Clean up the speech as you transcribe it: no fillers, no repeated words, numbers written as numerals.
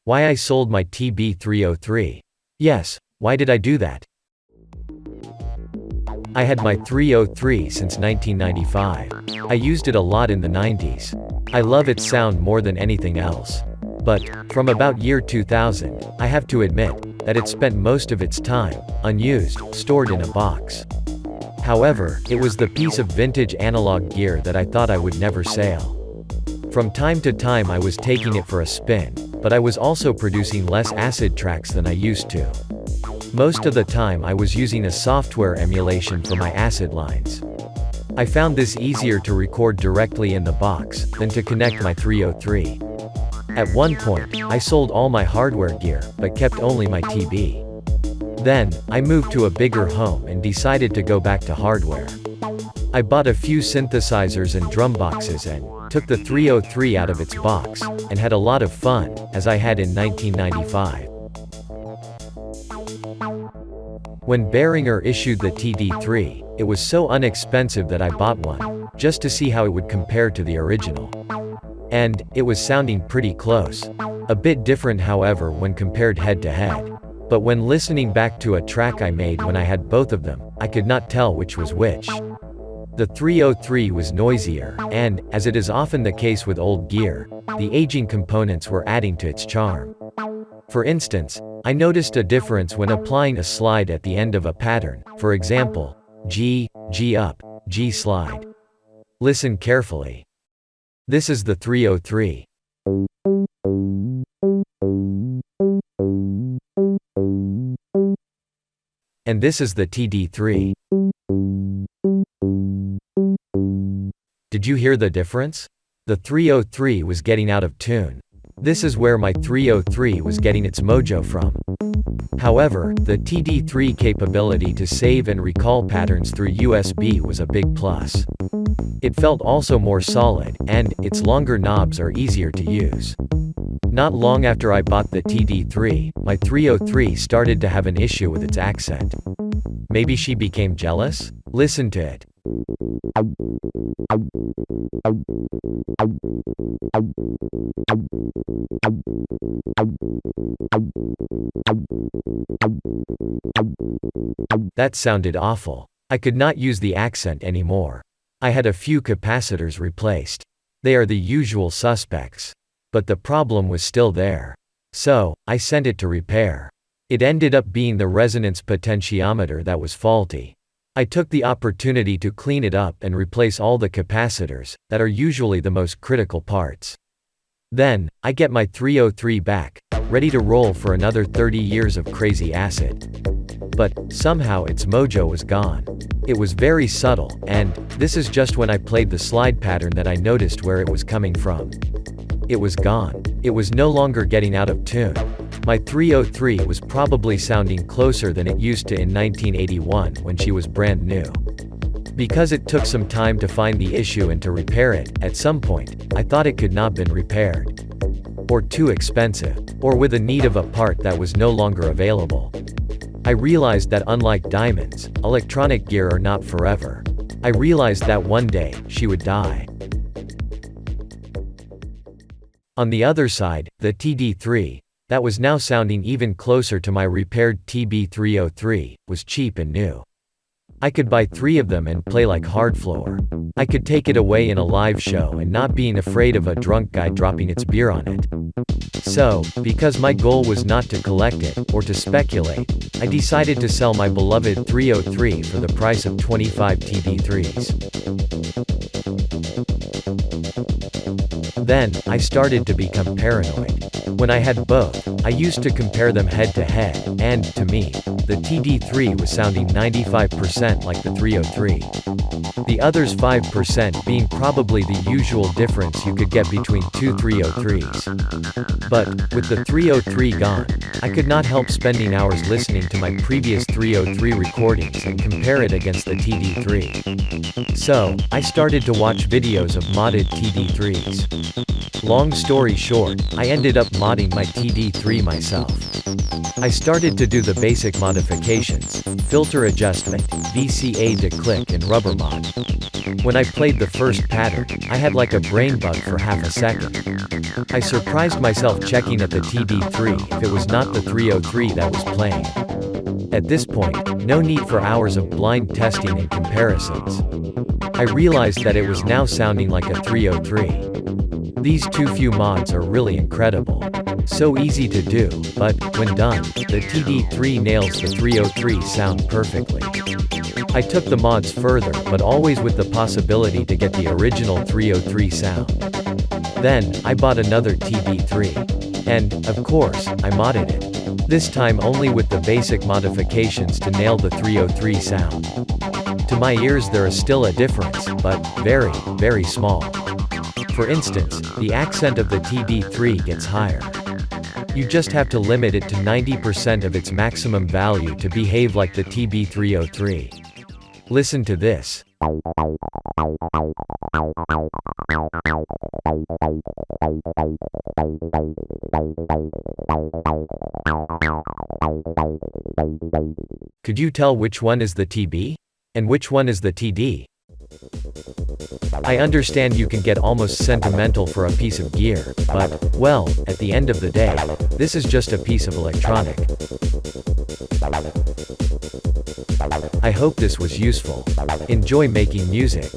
Why I sold my TB-303. Yes, why did I do that? I had my 303 since 1995. I used it a lot in the 90s. I love its sound more than anything else. But, from about year 2000, I have to admit, that it spent most of its time, unused, stored in a box. However, it was the piece of vintage analog gear that I thought I would never sell. From time to time I was taking it for a spin, but I was also producing less acid tracks than I used to. Most of the time I was using a software emulation for my acid lines. I found this easier to record directly in the box, than to connect my 303. At one point, I sold all my hardware gear, but kept only my TB. Then, I moved to a bigger home and decided to go back to hardware. I bought a few synthesizers and drum boxes and took the 303 out of its box, and had a lot of fun, as I had in 1995. When Behringer issued the TD3, it was so unexpensive that I bought one, just to see how it would compare to the original. And, it was sounding pretty close. A bit different however when compared head to head. But when listening back to a track I made when I had both of them, I could not tell which was which. The 303 was noisier, and, as it is often the case with old gear, the aging components were adding to its charm. For instance, I noticed a difference when applying a slide at the end of a pattern, for example, G, G up, G slide. Listen carefully. This is the 303. And this is the TD3. Did you hear the difference? The 303 was getting out of tune. This is where my 303 was getting its mojo from. However, the TD3 capability to save and recall patterns through USB was a big plus. It felt also more solid, and its longer knobs are easier to use. Not long after I bought the TD3, my 303 started to have an issue with its accent. Maybe she became jealous? Listen to it. That sounded awful. I could not use the accent anymore. I had a few capacitors replaced. They are the usual suspects. But the problem was still there. So, I sent it to repair. It ended up being the resonance potentiometer that was faulty. I took the opportunity to clean it up and replace all the capacitors, that are usually the most critical parts. Then, I get my 303 back, ready to roll for another 30 years of crazy acid. But, somehow its mojo was gone. It was very subtle, and, this is just when I played the slide pattern that I noticed where it was coming from. It was gone. It was no longer getting out of tune. My 303 was probably sounding closer than it used to in 1981 when she was brand new. Because it took some time to find the issue and to repair it, at some point, I thought it could not been repaired. Or too expensive. Or with a need of a part that was no longer available. I realized that unlike diamonds, electronic gear are not forever. I realized that one day, she would die. On the other side, the TD3, that was now sounding even closer to my repaired TB-303, was cheap and new. I could buy 3 of them and play like hardfloor. I could take it away in a live show and not being afraid of a drunk guy dropping its beer on it. So, because my goal was not to collect it, or to speculate, I decided to sell my beloved 303 for the price of 25 TD3s. Then, I started to become paranoid. When I had both, I used to compare them head to head, and, to me, the TD3 was sounding 95% like the 303. The others 5% being probably the usual difference you could get between two 303s. But, with the 303 gone, I could not help spending hours listening to my previous 303 recordings and compare it against the TD3. So, I started to watch videos of modded TD3s. Long story short, I ended up modding my TB-3 myself. I started to do the basic modifications: filter adjustment, VCA declick and rubber mod. When I played the first pattern, I had like a brain bug for half a second. I surprised myself checking at the TB-3 if it was not the 303 that was playing. At this point, no need for hours of blind testing and comparisons. I realized that it was now sounding like a 303. These two few mods are really incredible. So easy to do, but, when done, the TB-3 nails the 303 sound perfectly. I took the mods further, but always with the possibility to get the original 303 sound. Then, I bought another TB-3. And, of course, I modded it. This time only with the basic modifications to nail the 303 sound. To my ears there is still a difference, but, very, very small. For instance, the accent of the TB-3 gets higher. You just have to limit it to 90% of its maximum value to behave like the TB-303. Listen to this. Could you tell which one is the TB? And which one is the TD? I understand you can get almost sentimental for a piece of gear, but, well, at the end of the day, this is just a piece of electronic. I hope this was useful. Enjoy making music.